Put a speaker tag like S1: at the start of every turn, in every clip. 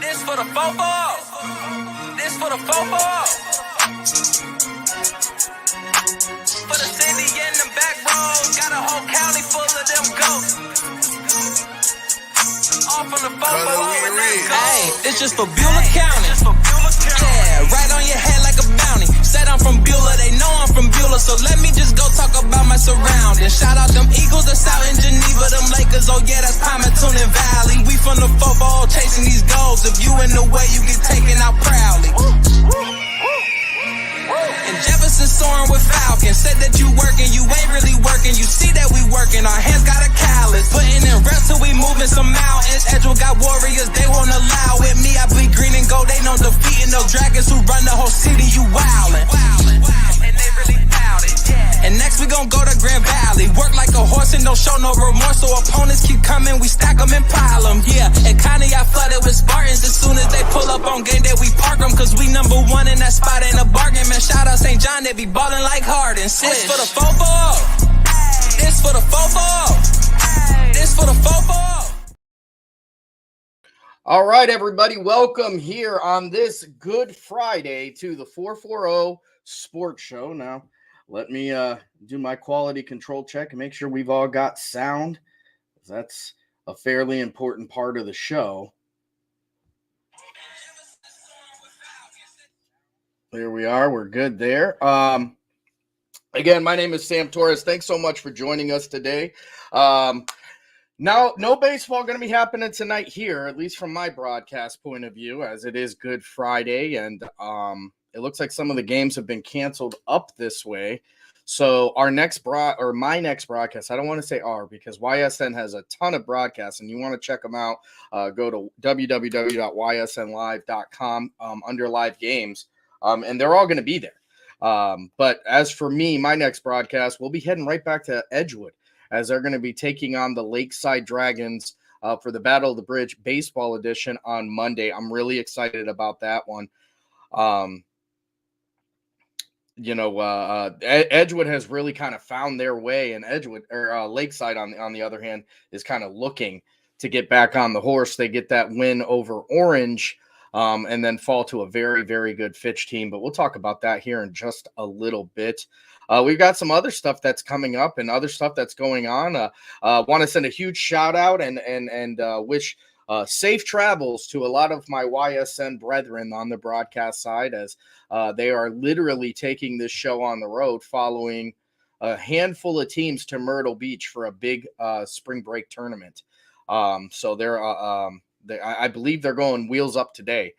S1: This for the fofo. This for the fofo. For the city and the back roads. Got a whole county full of them ghosts. All from the fofo. Hey, it's just for Beulah County. Yeah, right on your head like a bounty. Said I'm from Beulah, they know I'm from Beulah. So let me just go talk about my surroundings. Shout out them Eagles that's out in Geneva. Them Lakers, oh yeah, that's Palmerton and Valley. We from the football chasing these goals. If you in the way, you get taken out proudly. And Jefferson soaring with Falcons. Said that you working, you ain't really working. You see that we working, our hands got a callus. Putting in reps till we moving some mountains. Edgewood got warriors, they won't allow it. Me, I bleed green and gold, they know defeating those dragons who run the whole city. You wildin'. And they really bout it, yeah. And next we gon' go to Grand Valley. Work like a horse and don't show no remorse. So opponents keep coming, we stack them and pile them. Yeah, and kinda got flooded with Spartans. As soon as they pull up on game day, we park them. Cause we number one in that spot, ain't a bargain. Man, shout out St. John, they be ballin' like Harden. This for the fofo. This for the fofo. This for the fofo.
S2: All right, everybody, welcome here on this Good Friday to the 440 Sports Show. Now, let me do my quality control check and make sure we've all got sound. That's a fairly important part of the show. There we are. We're good there. Again, my name is Sam Torres. Thanks so much for joining us today. Now, no baseball going to be happening tonight here, at least from my broadcast point of view, as it is Good Friday, and it looks like some of the games have been canceled up this way. So our next my next broadcast, I don't want to say our, because YSN has a ton of broadcasts, and you want to check them out. Go to www.ysnlive.com under live games, and they're all going to be there. But as for me, my next broadcast, we'll be heading right back to Edgewood, as they're going to be taking on the Lakeside Dragons for the Battle of the Bridge Baseball Edition on Monday. I'm really excited about that one. Edgewood has really kind of found their way, and Lakeside, on the other hand, is kind of looking to get back on the horse. They get that win over Orange, and then fall to a very, very good Fitch team. But we'll talk about that here in just a little bit. We've got some other stuff that's coming up and other stuff that's going on. Want to send a huge shout out and wish safe travels to a lot of my YSN brethren on the broadcast side, as they are literally taking this show on the road, following a handful of teams to Myrtle Beach for a big spring break tournament. So I believe they're going wheels up today.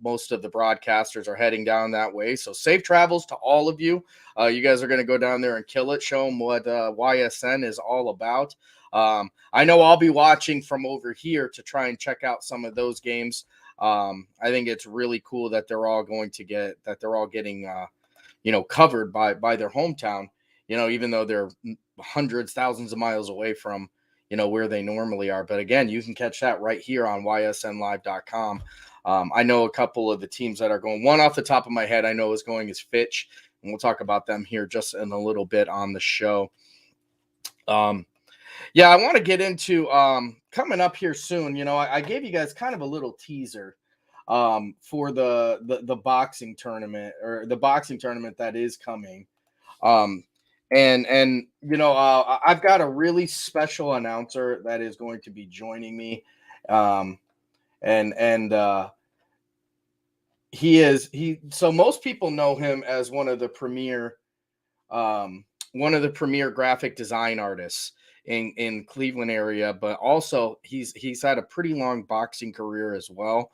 S2: Most of the broadcasters are heading down that way. So safe travels to all of you. You guys are going to go down there and kill it. Show them what YSN is all about. I know I'll be watching from over here to try and check out some of those games. I think it's really cool that they're all getting covered by their hometown, even though they're hundreds, thousands of miles away from, where they normally are. But again, you can catch that right here on ysnlive.com. I know a couple of the teams that are going. One off the top of my head I know is going is Fitch, and we'll talk about them here just in a little bit on the show. I want to get into coming up here soon. I gave you guys kind of a little teaser for the boxing tournament, or the boxing tournament that is coming. I've got a really special announcer that is going to be joining me. So most people know him as one of the premier graphic design artists in Cleveland area, but also he's had a pretty long boxing career as well.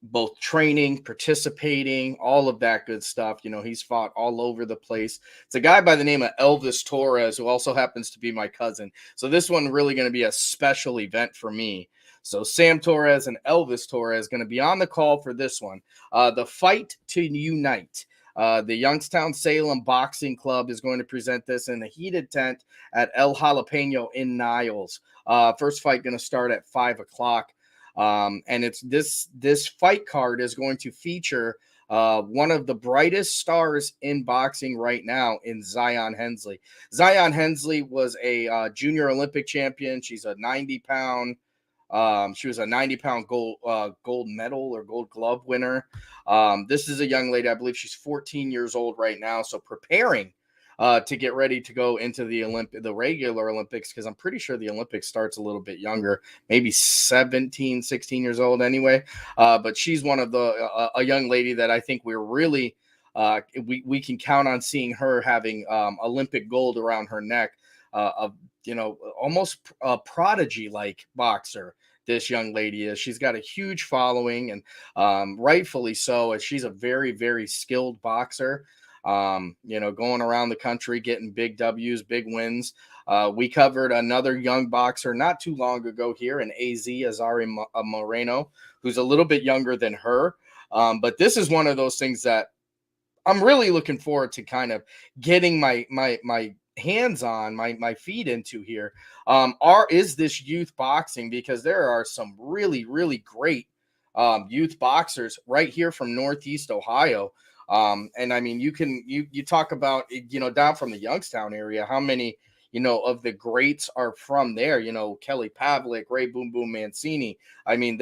S2: Both training, participating, all of that good stuff. He's fought all over the place. It's a guy by the name of Elvis Torres, who also happens to be my cousin. So this one really going to be a special event for me. So Sam Torres and Elvis Torres going to be on the call for this one. The Fight to Unite. The Youngstown Salem Boxing Club is going to present this in the heated tent at El Jalapeno in Niles. First fight going to start at 5:00. And it's this fight card is going to feature one of the brightest stars in boxing right now in Zion Hensley. Zion Hensley was a junior Olympic champion. She's a 90-pound She was a 90-pound gold medal or gold glove winner. This is a young lady. I believe she's 14 years old right now. So preparing to get ready to go into the regular Olympics, because I'm pretty sure the Olympics starts a little bit younger, maybe 17, 16 years old anyway. But she's one of a young lady that I think we're really we can count on seeing her having Olympic gold around her neck. Almost a prodigy like boxer. This young lady is. She's got a huge following, and rightfully so, as she's a very, very skilled boxer. Going around the country, getting big W's, big wins. We covered another young boxer not too long ago here in AZ, Azari Moreno, who's a little bit younger than her. But this is one of those things that I'm really looking forward to kind of getting my hands on, my feet into here. Is this youth boxing, because there are some really, really great youth boxers right here from Northeast Ohio. And I mean, you talk about, down from the Youngstown area, how many, of the greats are from there, Kelly Pavlik, Ray Boom Boom Mancini. I mean,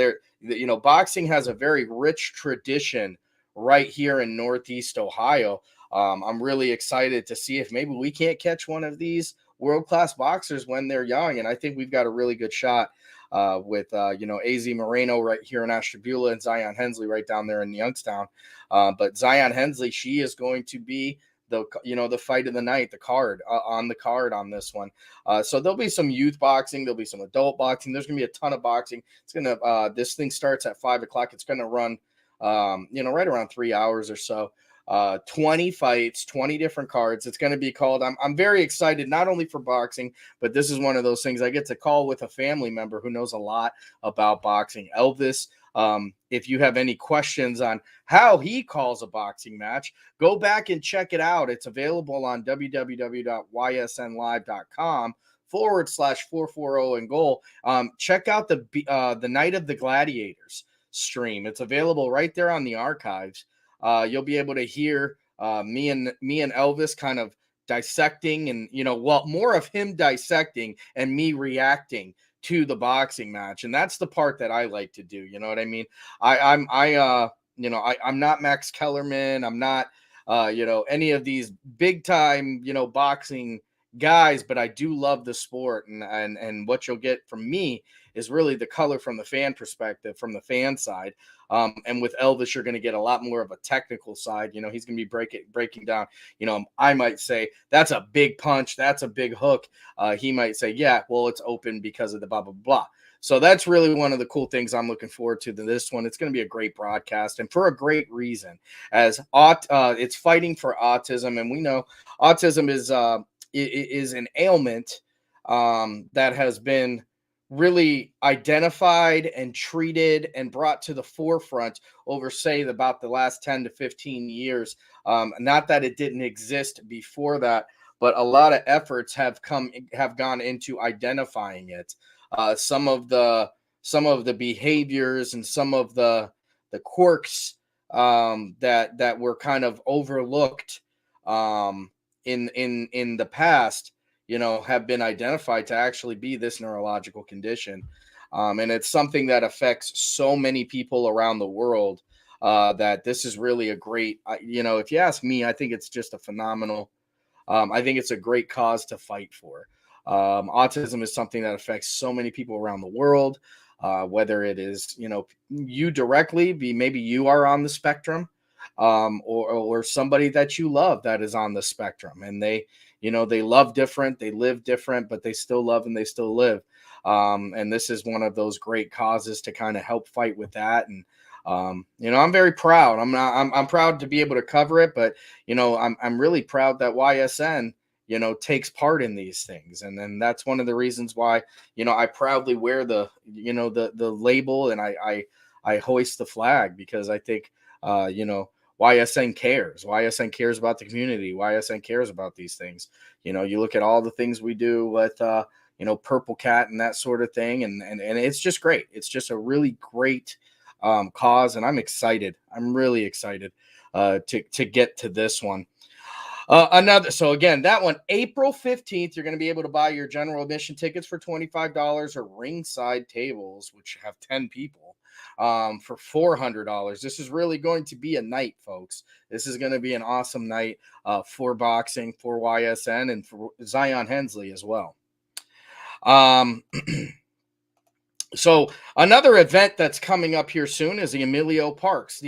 S2: boxing has a very rich tradition right here in Northeast Ohio. I'm really excited to see if maybe we can't catch one of these world-class boxers when they're young. And I think we've got a really good shot with AZ Moreno right here in Ashtabula and Zion Hensley right down there in Youngstown. But Zion Hensley, she is going to be the fight of the night, the card on this one. So there'll be some youth boxing. There'll be some adult boxing. There's going to be a ton of boxing. This thing starts at 5:00. It's going to run, right around 3 hours or so. 20 fights, 20 different cards. It's going to be called. I'm very excited, not only for boxing, but this is one of those things I get to call with a family member who knows a lot about boxing, Elvis. If you have any questions on how he calls a boxing match, go back and check it out. It's available on www.ysnlive.com/440 and goal. Check out the Night of the Gladiators stream. It's available right there on the archives. You'll be able to hear me and Elvis kind of dissecting, and more of him dissecting and me reacting to the boxing match. And that's the part that I like to do. You know what I mean? I'm not Max Kellerman. I'm not any of these big time boxing guys, but I do love the sport, and what you'll get from me is really the color from the fan perspective, from the fan side. And with Elvis, you're going to get a lot more of a technical side. He's going to be breaking down. I might say that's a big punch, that's a big hook. He might say, yeah, well, it's open because of the blah blah blah. So that's really one of the cool things I'm looking forward to this one. It's going to be a great broadcast, and for a great reason, as it's fighting for autism, and we know autism is an ailment that has been really identified and treated and brought to the forefront over, say, about the last 10 to 15 years. Not that it didn't exist before that, but a lot of efforts have gone into identifying it. Some of the behaviors and some of the quirks that were kind of overlooked in the past, have been identified to actually be this neurological condition. And it's something that affects so many people around the world, that this is really a great, if you ask me, I think it's just a phenomenal, I think it's a great cause to fight for. Autism is something that affects so many people around the world, whether it is, you directly, maybe you are on the spectrum, or somebody that you love that is on the spectrum, and they love different, they live different, but they still love and they still live. And this is one of those great causes to kind of help fight with that. And, I'm very proud. I'm proud to be able to cover it, but, I'm really proud that YSN, takes part in these things. And then that's one of the reasons why, I proudly wear the label, and I hoist the flag, because I think, YSN cares. YSN cares about the community. YSN cares about these things. You look at all the things we do with, Purple Cat and that sort of thing. And it's just great. It's just a really great cause. And I'm excited. I'm really excited to get to this one. So again, that one, April 15th, you're going to be able to buy your general admission tickets for $25 or ringside tables, which have 10 people, for $400. This is really going to be a night, folks. This is going to be an awesome night for boxing, for YSN, and for Zion Hensley as well. So another event that's coming up here soon is the Emilio Parks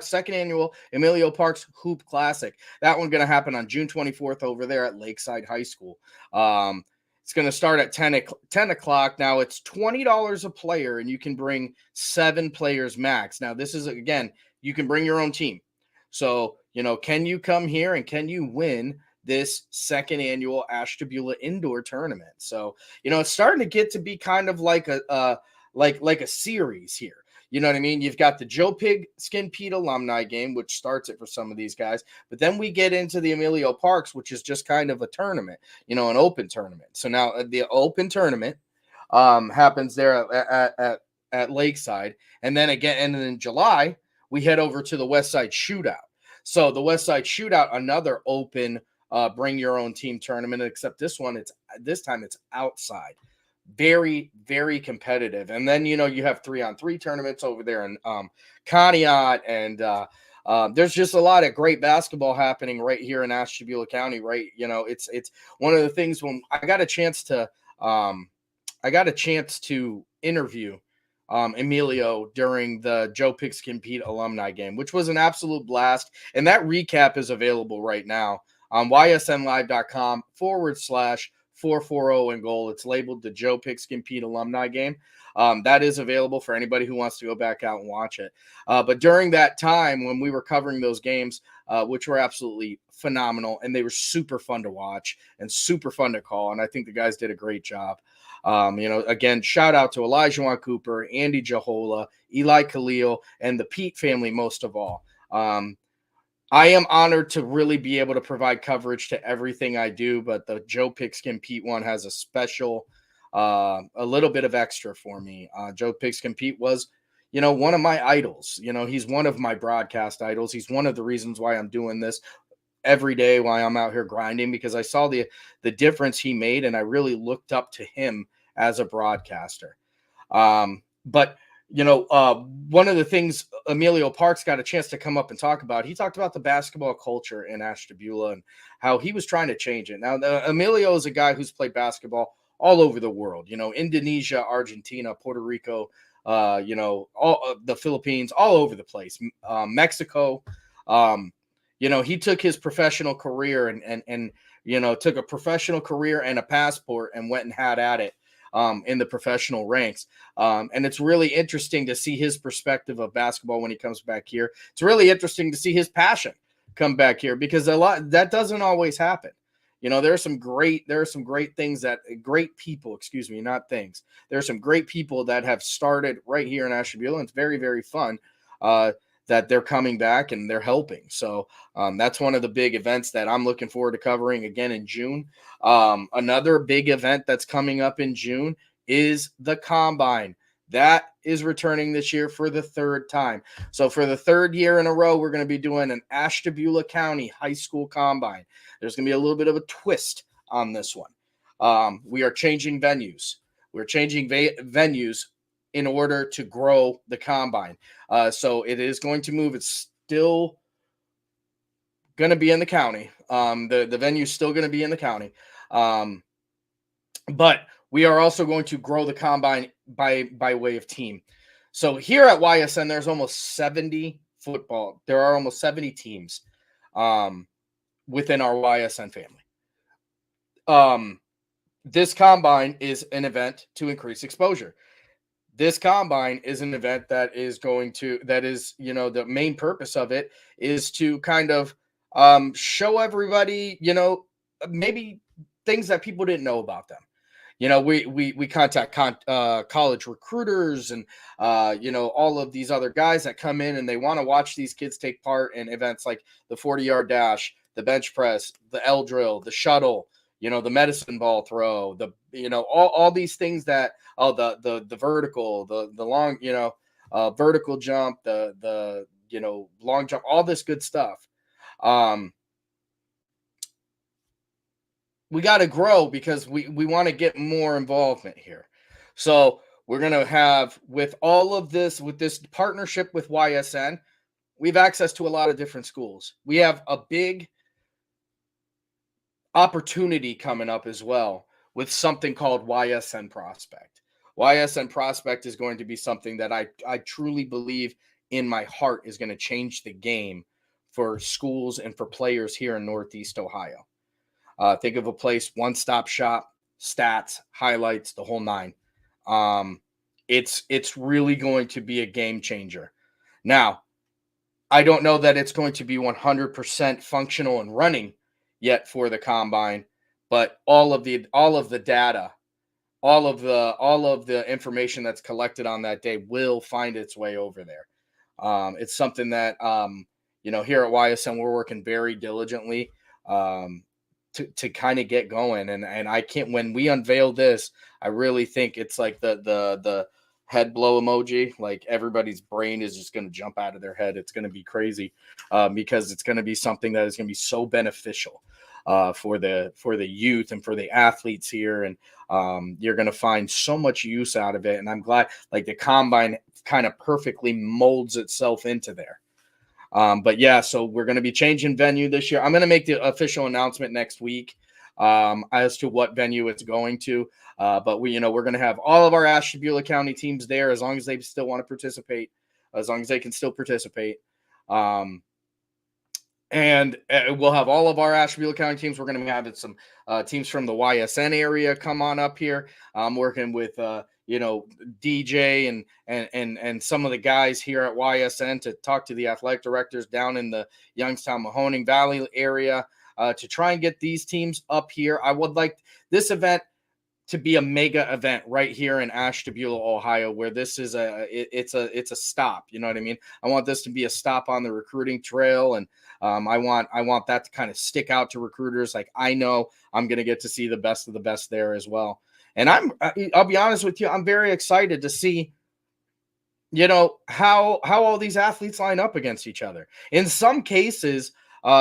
S2: second annual Emilio Parks Hoop Classic. That one's going to happen on June 24th over there at Lakeside High School. It's going to start at 10 o'clock. Now it's $20 a player, and you can bring 7 players max. Now this is, again, you can bring your own team. So, can you come here and can you win this second annual Ashtabula indoor tournament? So, it's starting to get to be kind of like a series here. You know what I mean? You've got the Joe Pigskin Pete alumni game, which starts it for some of these guys. But then we get into the Emilio Parks, which is just kind of a tournament, an open tournament. So now the open tournament happens there at Lakeside. And then in July, we head over to the West Side Shootout. So the West Side Shootout, another open bring your own team tournament, except this time it's outside. Very, very competitive. And then, you have 3-on-3 tournaments over there in Conneaut, and there's just a lot of great basketball happening right here in Ashtabula County, right? It's one of the things when I got a chance to interview Emilio during the Joe Pigskin Pete alumni game, which was an absolute blast. And that recap is available right now on ysnlive.com/440 and goal. It's labeled the Joe Pigskin Pete alumni game. That is available for anybody who wants to go back out and watch it. But during that time when we were covering those games, which were absolutely phenomenal, and they were super fun to watch and super fun to call, and I think the guys did a great job. Again, shout out to Elijah Juan Cooper, Andy Jahola, Eli Khalil, and the Pete family most of all. I am honored to really be able to provide coverage to everything I do, but the Joe Pigskin Pete one has a special, a little bit of extra for me. Joe Pigskin Pete was, one of my idols. He's one of my broadcast idols. He's one of the reasons why I'm doing this every day, why I'm out here grinding, because I saw the difference he made, and I really looked up to him as a broadcaster. But one of the things Emilio Parks got a chance to come up and talk about, he talked about the basketball culture in Ashtabula and how he was trying to change it. Now, Emilio is a guy who's played basketball all over the world, Indonesia, Argentina, Puerto Rico, all the Philippines, all over the place, Mexico. He took his professional career and took a professional career and a passport and went and had at it in the professional ranks. And it's really interesting to see his perspective of basketball when he comes back here. It's really interesting to see his passion come back here, because that doesn't always happen. There are some great things great people, not things. There are some great people that have started right here in Ashtabula, and it's very, very fun that they're coming back and they're helping. So that's one of the big events that I'm looking forward to covering again in June. Another big event that's coming up in June is the Combine. That is returning this year for the 3rd time. So for the 3rd year in a row, we're going to be doing an Ashtabula County High School Combine. There's going to be a little bit of a twist on this one. We are changing venues. We're changing venues in order to grow the Combine. So it is going to move. It's still going to be in the county. The venue is still going to be in the county. But we are also going to grow the Combine by way of team. So here at YSN, there's almost 70 football. There are almost 70 teams within our YSN family. This Combine is an event to increase exposure. This Combine is an event the main purpose of it is to kind of show everybody, maybe things that people didn't know about them. We contact college recruiters and, all of these other guys that come in and they want to watch these kids take part in events like the 40-yard dash, the bench press, the L drill, the shuttle, the medicine ball throw, all these things that, the vertical, the long, vertical jump, the long jump, all this good stuff. we got to grow because we want to get more involvement here. So we're going to have, with all of this, with this partnership with YSN, we have access to a lot of different schools. We have a big opportunity coming up as well with something called YSN Prospect. YSN Prospect is going to be something that I truly believe in my heart is going to change the game for schools and for players here in Northeast Ohio. Think of a place, one-stop shop, stats, highlights, the whole nine. It's really going to be a game changer. Now, I don't know that it's going to be 100% functional and running yet for the combine, but all of the data, all of the information that's collected on that day will find its way over there. It's something that here at YSN we're working very diligently to kind of get going, and I can't, when we unveil this, I really think it's like the head blow emoji, like everybody's brain is just going to jump out of their head. It's going to be crazy because it's going to be something that is going to be so beneficial for the youth and for the athletes here, and you're going to find so much use out of it. And I'm glad, like, the combine kind of perfectly molds itself into there. But yeah, so we're going to be changing venue this year. I'm going to make the official announcement next week as to what venue it's going to. But we're going to have all of our Ashtabula County teams there, as long as they still want to participate, as long as they can still participate. And we'll have all of our Ashtabula County teams. We're going to be having some teams from the YSN area come on up here. I'm working with, DJ and some of the guys here at YSN to talk to the athletic directors down in the Youngstown, Mahoning Valley area to try and get these teams up here. I would like this event to be a mega event right here in Ashtabula, Ohio, where this is it's a stop. You know what I mean? I want this to be a stop on the recruiting trail, and I want that to kind of stick out to recruiters. Like, I know I'm going to get to see the best of the best there as well. And I'll be honest with you, I'm very excited to see, how all these athletes line up against each other. In some cases,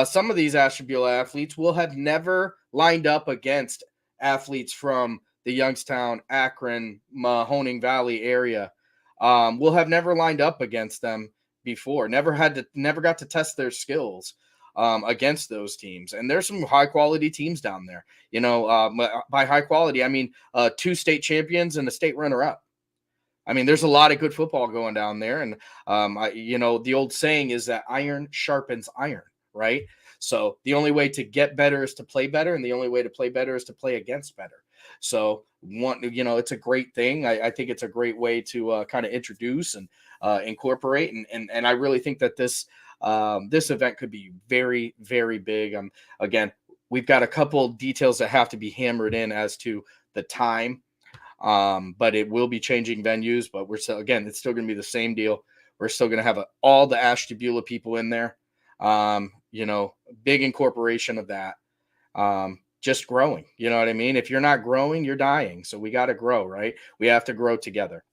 S2: some of these Ashtabula athletes will have never lined up against athletes from the Youngstown, Akron, Mahoning Valley area. Will have never lined up against them before, never got to test their skills against those teams. And there's some high quality teams down there. By high quality, I mean 2 state champions and a state runner up. I mean, there's a lot of good football going down there. And, the old saying is that iron sharpens iron, right? So the only way to get better is to play better. And the only way to play better is to play against better. So it's a great thing. I think it's a great way to kind of introduce and incorporate. And I really think that this event could be very, very big. Again, we've got a couple details that have to be hammered in as to the time. But it will be changing venues, but it's still going to be the same deal. We're still going to have all the Ashtabula people in there. Big incorporation of that. Just growing, you know what I mean? If you're not growing, you're dying. So we got to grow, right? We have to grow together.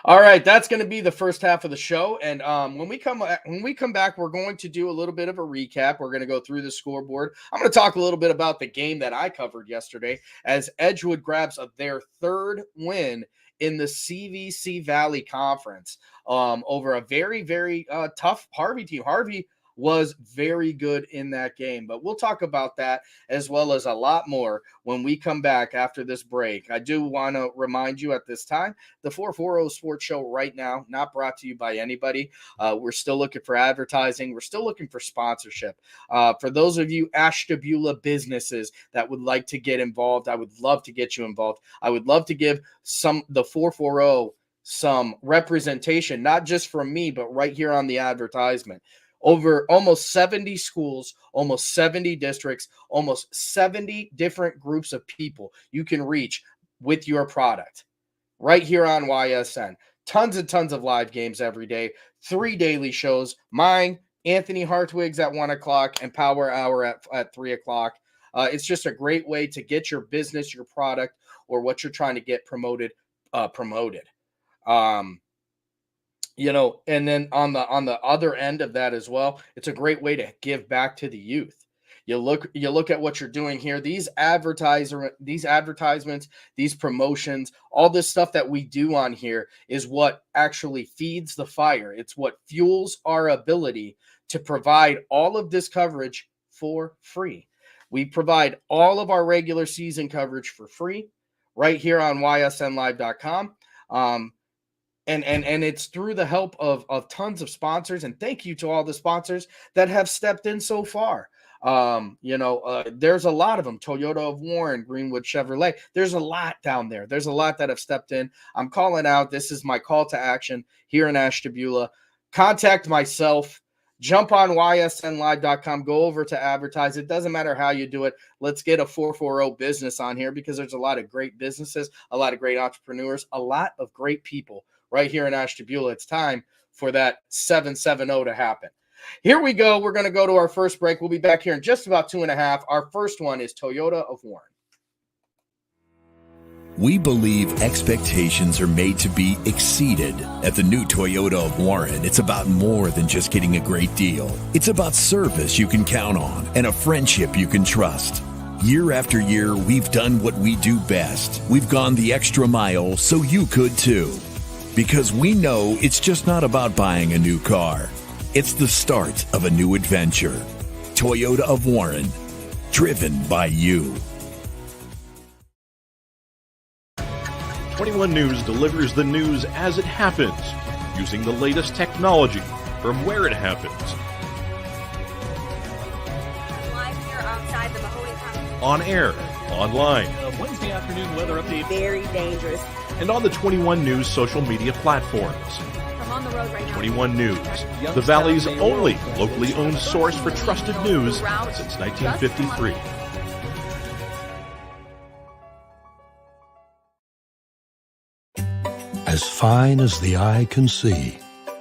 S2: All right, that's going to be the first half of the show. And when we come back, we're going to do a little bit of a recap. We're going to go through the scoreboard. I'm going to talk a little bit about the game that I covered yesterday as Edgewood grabs their 3rd win in the CVC Valley Conference over a very, very tough Harvey team. Harvey was very good in that game, but we'll talk about that as well as a lot more when we come back after this break. I do want to remind you at this time, the 440 Sports Show right now, not brought to you by anybody. We're still looking for advertising. We're still looking for sponsorship. For those of you Ashtabula businesses that would like to get involved, I would love to get you involved. I would love to give the 440 some representation, not just from me, but right here on the advertisement. Over almost 70 schools, almost 70 districts, almost 70 different groups of people you can reach with your product right here on YSN. Tons and tons of live games every day, 3 daily shows, mine, Anthony Hartwig's at 1 o'clock, and Power Hour at 3 o'clock. It's just a great way to get your business, your product, or what you're trying to get promoted. And then on the other end of that as well, it's a great way to give back to the youth. You look at what you're doing here. These advertisements, these promotions, all this stuff that we do on here is what actually feeds the fire. It's what fuels our ability to provide all of this coverage for free. We provide all of our regular season coverage for free right here on ysnlive.com. And it's through the help of tons of sponsors. And thank you to all the sponsors that have stepped in so far. There's a lot of them. Toyota of Warren, Greenwood Chevrolet. There's a lot down there. There's a lot that have stepped in. I'm calling out. This is my call to action here in Ashtabula. Contact myself. Jump on ysnlive.com. Go over to advertise. It doesn't matter how you do it. Let's get a 440 business on here, because there's a lot of great businesses, a lot of great entrepreneurs, a lot of great people right here in Ashtabula. It's time for that 770 to happen. Here we go. We're going to go to our first break. We'll be back here in just about 2.5. Our first one is Toyota of Warren.
S3: We believe expectations are made to be exceeded. At the new Toyota of Warren, it's about more than just getting a great deal. It's about service you can count on and a friendship you can trust. Year after year, we've done what we do best. We've gone the extra mile so you could too. Because we know it's just not about buying a new car. It's the start of a new adventure. Toyota of Warren, driven by you.
S4: 21 News delivers the news as it happens, using the latest technology from where it happens.
S5: Live here outside the Mahoney County.
S4: On air, online,
S6: Wednesday afternoon weather update.
S5: Very dangerous.
S4: and on the 21 News social media platforms.
S5: I'm on the road right now.
S4: 21 News, the Valley's only locally owned source for trusted news since 1953.
S7: As fine as the eye can see,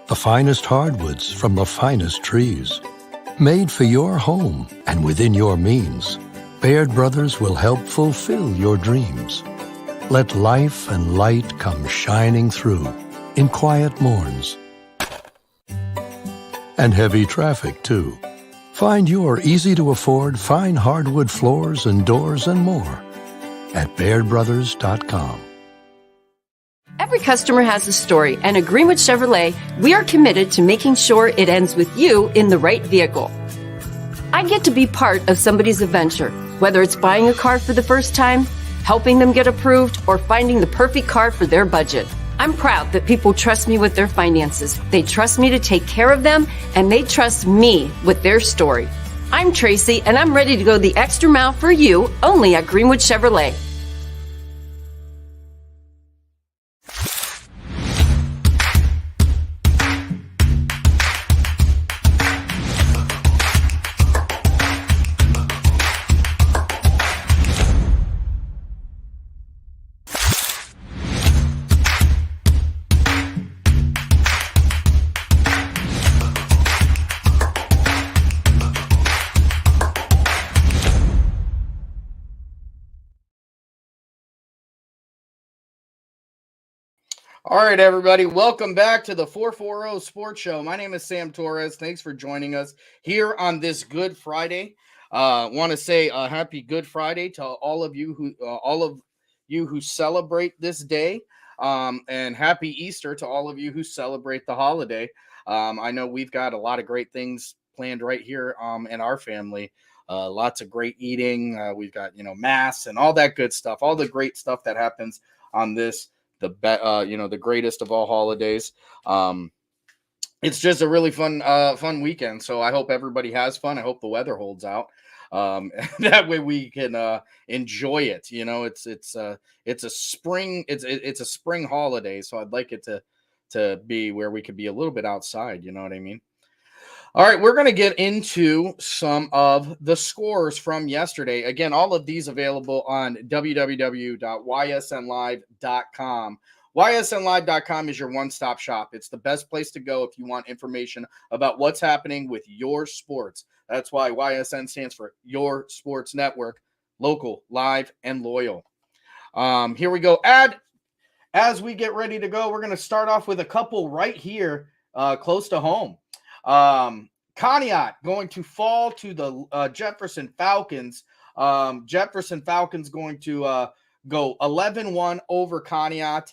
S7: the finest hardwoods from the finest trees. Made for your home and within your means, Baird Brothers will help fulfill your dreams. Let life and light come shining through in quiet morns. And heavy traffic, too. Find your easy-to-afford fine hardwood floors and doors and more at BairdBrothers.com.
S8: Every customer has a story, and at Greenwood Chevrolet, we are committed to making sure it ends with you in the right vehicle. I get to be part of somebody's adventure, whether it's buying a car for the first time, helping them get approved, or finding the perfect car for their budget. I'm proud that people trust me with their finances. They trust me to take care of them, and they trust me with their story. I'm Tracy, and I'm ready to go the extra mile for you, only at Greenwood Chevrolet.
S2: All right, everybody. Welcome back to the 440 Sports Show. My name is Sam Torres. Thanks for joining us here on this Good Friday. Want to say a happy Good Friday to all of you who celebrate this day, and happy Easter to all of you who celebrate the holiday. I know we've got a lot of great things planned right here in our family. Lots of great eating. We've got mass and all that good stuff. All the great stuff that happens on this. The greatest of all holidays. It's just a really fun weekend. So I hope everybody has fun. I hope the weather holds out. That way we can enjoy it. It's a spring holiday. So I'd like it to be where we could be a little bit outside. You know what I mean? All right, we're going to get into some of the scores from yesterday. Again, all of these available on www.ysnlive.com. ysnlive.com is your one-stop shop. It's the best place to go if you want information about what's happening with your sports. That's why YSN stands for Your Sports Network, local, live, and loyal. Here we go. As we get ready to go, we're going to start off with a couple right here close to home. Conneaut going to fall to the Jefferson Falcons. Jefferson Falcons going to go 11-1 over Conneaut.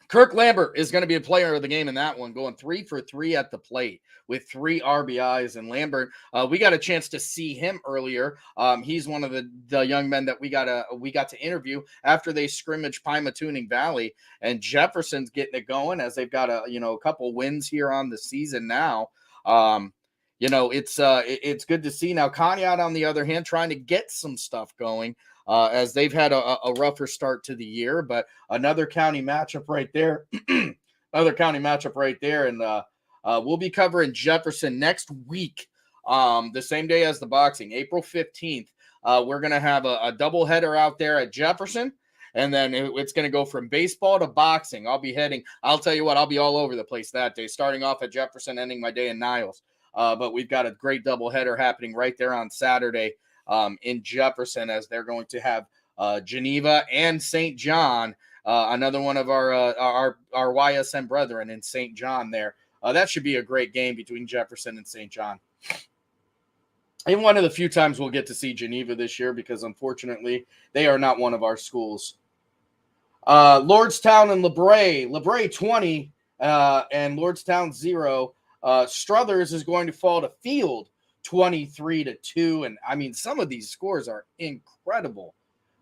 S2: Kirk Lambert is going to be a player of the game in that one, going 3 for 3 at the plate with 3 RBIs. And Lambert, we got a chance to see him earlier. He's one of the young men that we got to interview after they scrimmaged Pymatuning Valley. And Jefferson's getting it going as they've got a couple wins here on the season now. It's good to see. Now Conneaut, on the other hand, trying to get some stuff going. As they've had a rougher start to the year, but another county matchup right there. And we'll be covering Jefferson next week, the same day as the boxing, April 15th. We're going to have a doubleheader out there at Jefferson, and then it's going to go from baseball to boxing. I'll tell you what, I'll be all over the place that day, starting off at Jefferson, ending my day in Niles. But we've got a great doubleheader happening right there on Saturday. In Jefferson, as they're going to have Geneva and St. John, another one of our YSM brethren in St. John there. That should be a great game between Jefferson and St. John. And one of the few times we'll get to see Geneva this year, because unfortunately they are not one of our schools. Lordstown and LeBray. LeBray 20 and Lordstown 0. Struthers is going to fall to Field 23-2. And I mean, some of these scores are incredible.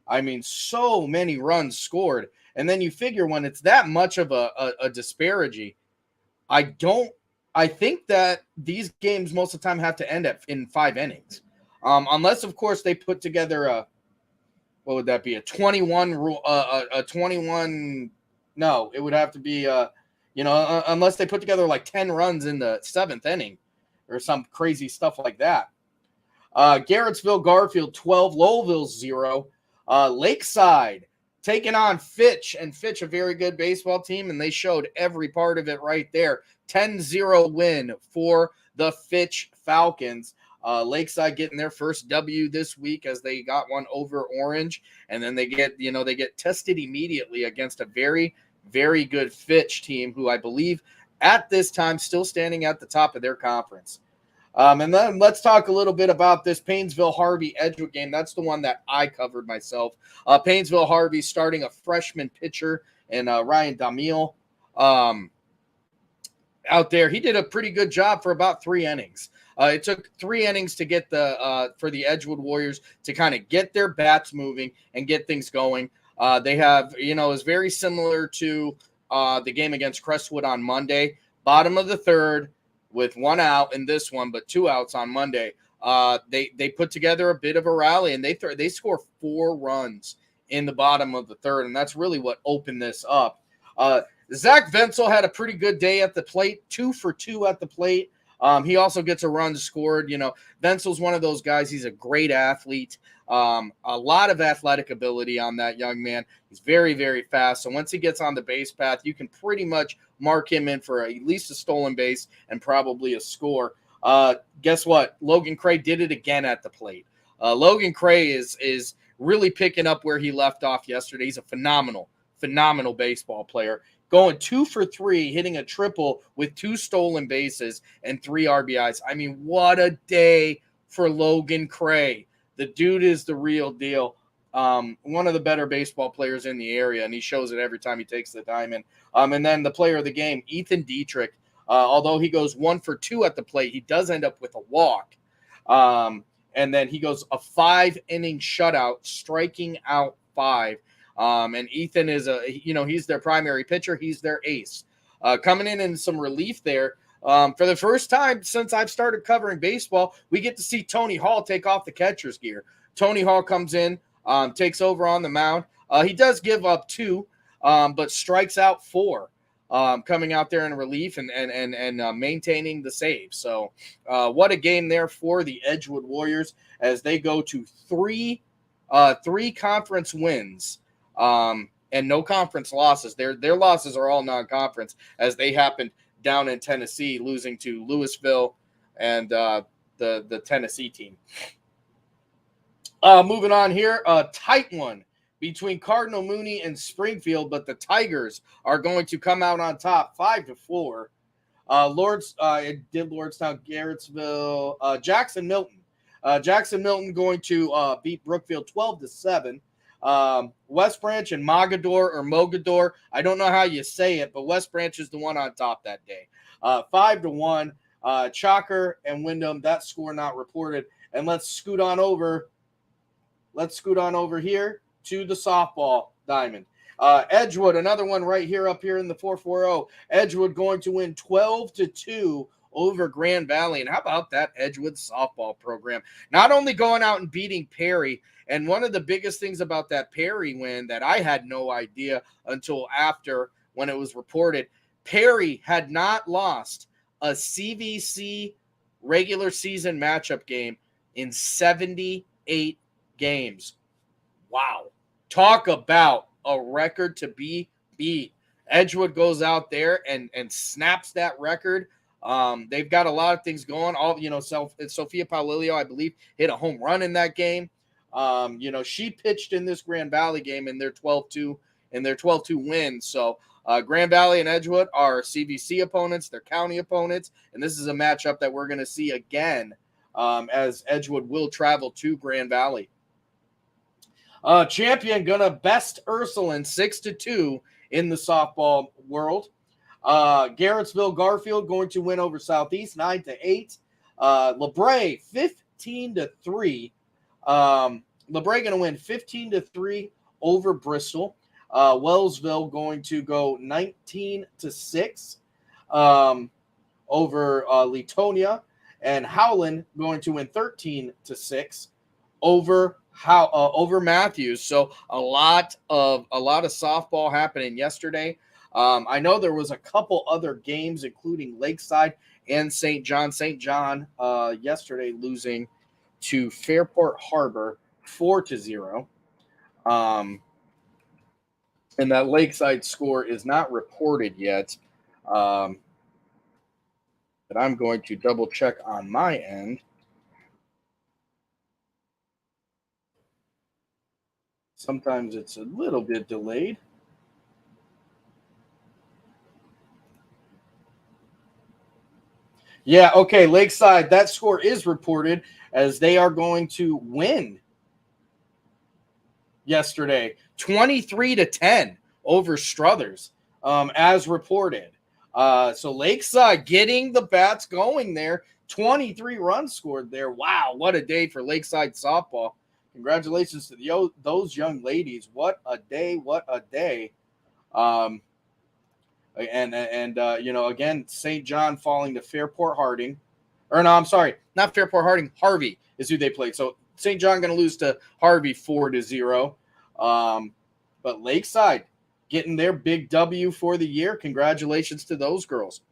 S2: I mean, so many runs scored. And then you figure when it's that much of a disparity, I think that these games most of the time have to end in 5 innings. Unless, of course, they put together what would that be? A 21 rule, a 21. No, it would have to be, unless they put together like 10 runs in the 7th inning. Or some crazy stuff like that. Garrettsville, Garfield 12, Lowellville 0. Lakeside taking on Fitch, and Fitch, a very good baseball team, and they showed every part of it right there. 10-0 win for the Fitch Falcons. Lakeside getting their first W this week as they got one over Orange, and then they get tested immediately against a very, very good Fitch team who I believe at this time still standing at the top of their conference. And then let's talk a little bit about this Paynesville-Harvey Edgewood game. That's the one that I covered myself. Paynesville-Harvey starting a freshman pitcher and Ryan Damiel out there. He did a pretty good job for about 3 innings. It took 3 innings to get for the Edgewood Warriors to kind of get their bats moving and get things going. They have, it's very similar to the game against Crestwood on Monday, bottom of the 3rd with 1 out in this one, but 2 outs on Monday. They put together a bit of a rally, and they score 4 runs in the bottom of the 3rd, and that's really what opened this up. Zach Venzel had a pretty good day at the plate, 2 for 2 at the plate. He also gets a run scored. Venzel's one of those guys. He's a great athlete. A lot of athletic ability on that young man. He's very, very fast. So once he gets on the base path, you can pretty much mark him in for at least a stolen base and probably a score. Guess what? Logan Cray did it again at the plate. Logan Cray is really picking up where he left off yesterday. He's a phenomenal baseball player. Going 2 for 3, hitting a triple with 2 stolen bases and 3 RBIs. I mean, what a day for Logan Cray. The dude is the real deal. One of the better baseball players in the area, and he shows it every time he takes the diamond. And then the player of the game, Ethan Dietrich, although he goes 1 for 2 at the plate, he does end up with a walk. And then he goes a 5-inning shutout, striking out 5. And Ethan is he's their primary pitcher. He's their ace. Coming in some relief there. For the first time since I've started covering baseball, we get to see Tony Hall take off the catcher's gear. Tony Hall comes in, takes over on the mound. He does give up 2, but strikes out 4, coming out there in relief and maintaining the save. So what a game there for the Edgewood Warriors as they go to 3 conference wins. And no conference losses. Their losses are all non-conference as they happened down in Tennessee, losing to Louisville and the Tennessee team. Moving on here, a tight one between Cardinal Mooney and Springfield, but the Tigers are going to come out on top 5-4. It did Lordstown, Garrettsville, Jackson Milton. Jackson Milton going to beat Brookfield 12-7. West Branch and Mogador. I don't know how you say it, but West Branch is the one on top that day. 5-1. Chalker and Wyndham, that score not reported. And let's scoot on over here to the softball diamond. Edgewood, another one right here up here in the 440. Edgewood going to win 12-2 over Grand Valley. And how about that Edgewood softball program? Not only going out and beating Perry, and one of the biggest things about that Perry win that I had no idea until after when it was reported, Perry had not lost a CVC regular season matchup game in 78 games. Wow. Talk about a record to be beat. Edgewood goes out there and snaps that record. They've got a lot of things going. Sophia Paulilio, I believe, hit a home run in that game. She pitched in this Grand Valley game in their 12-2 win. So Grand Valley and Edgewood are CVC opponents, they're county opponents, and this is a matchup that we're going to see again as Edgewood will travel to Grand Valley. Champion gonna best Ursuline 6-2 in the softball world. Garrettsville Garfield going to win over Southeast 9-8. LeBray 15-3. LeBray going to win 15-3 over Bristol. Wellsville going to go 19-6 over Letonia, and Howland going to win 13-6 over Matthews. So a lot of softball happening yesterday. I know there was a couple other games, including Lakeside and St. John. St. John yesterday losing to Fairport Harbor 4-0. And that Lakeside score is not reported yet. But I'm going to double check on my end. Sometimes it's a little bit delayed. Yeah, okay, Lakeside, that score is reported as they are going to win yesterday, 23-10 over Struthers, as reported. So Lakeside getting the bats going there, 23 runs scored there. Wow, what a day for Lakeside softball. Congratulations to those young ladies. What a day, what a day. Again, St. John falling to Fairport Harding. Or no, I'm sorry, not Fairport Harding. Harvey is who they played. So St. John going to lose to Harvey 4-0. But Lakeside getting their big W for the year. Congratulations to those girls.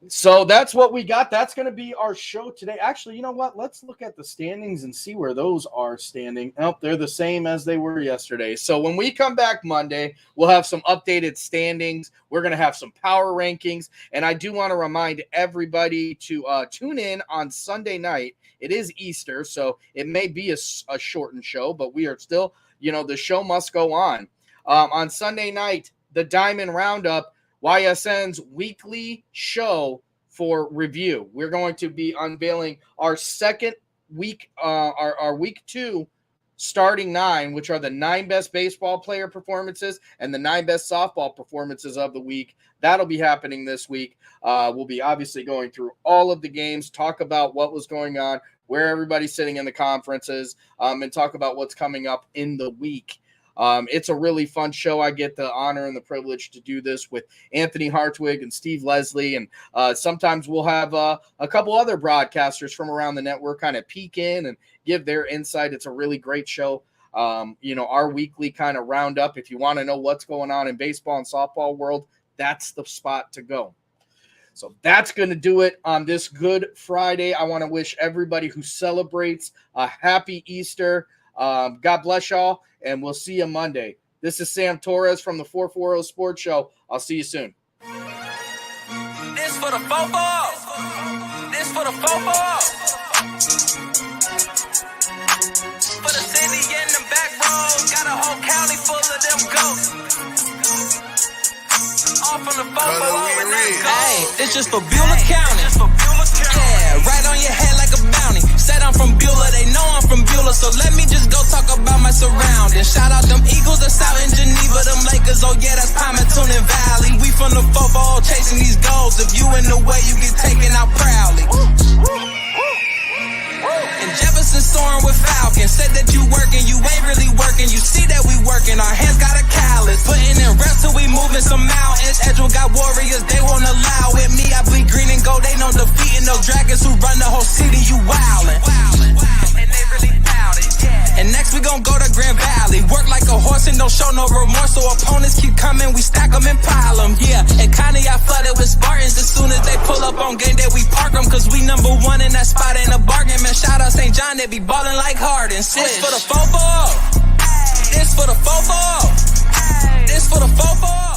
S2: So that's what we got. That's going to be our show today. Actually, you know what? Let's look at the standings and see where those are standing. Oh, they're the same as they were yesterday. So when we come back Monday, we'll have some updated standings. We're going to have some power rankings. And I do want to remind everybody to tune in on Sunday night. It is Easter, so it may be a shortened show, but we are still, the show must go on. On Sunday night, the Diamond Roundup, YSN's weekly show for review. We're going to be unveiling our second week, our week 2 starting 9, which are the 9 best baseball player performances and the 9 best softball performances of the week. That'll be happening this week. We'll be obviously going through all of the games, talk about what was going on, where everybody's sitting in the conferences, and talk about what's coming up in the week. It's a really fun show. I get the honor and the privilege to do this with Anthony Hartwig and Steve Leslie. And sometimes we'll have a couple other broadcasters from around the network kind of peek in and give their insight. It's a really great show. Our weekly kind of roundup. If you want to know what's going on in baseball and softball world, that's the spot to go. So that's going to do it on this Good Friday. I want to wish everybody who celebrates a happy Easter. God bless y'all, and we'll see you Monday. This is Sam Torres from the 440 Sports Show. I'll see you soon.
S1: This for the football. This for the football. For the city and the back roads, got a whole county full of them ghosts. Hey, it's just for Beulah County. Yeah, right on your head like a bounty. Said I'm from Beulah, they know I'm from Beulah, so let me just go talk about my surroundings. Shout out them Eagles that's out in Geneva, them Lakers, oh yeah, that's Palmerton and Valley. We from the 4-4 chasing these goals. If you in the way, you get taken out proudly. And Jefferson soaring with Falcon. Said that you working, you ain't really working. You see that we working, our hands got a callus. Putting in reps till we moving some mountains. Edgewood got warriors, they won't allow it. Me, I bleed green and gold, they know defeating those dragons who run the whole city, you wildin'. And they really bout it. And next we gon' go to Grand Valley. Work like a horse and don't show no remorse. So opponents keep coming, we stack them and pile them. Yeah, and kinda I flooded with Spartans. As soon as they pull up on game day, we park them. Cause we number one in that spot, ain't a bargain. Man, shout out St. John, they be ballin' like Harden. This for the 4-4. This for the 4-4. This for the 4-4.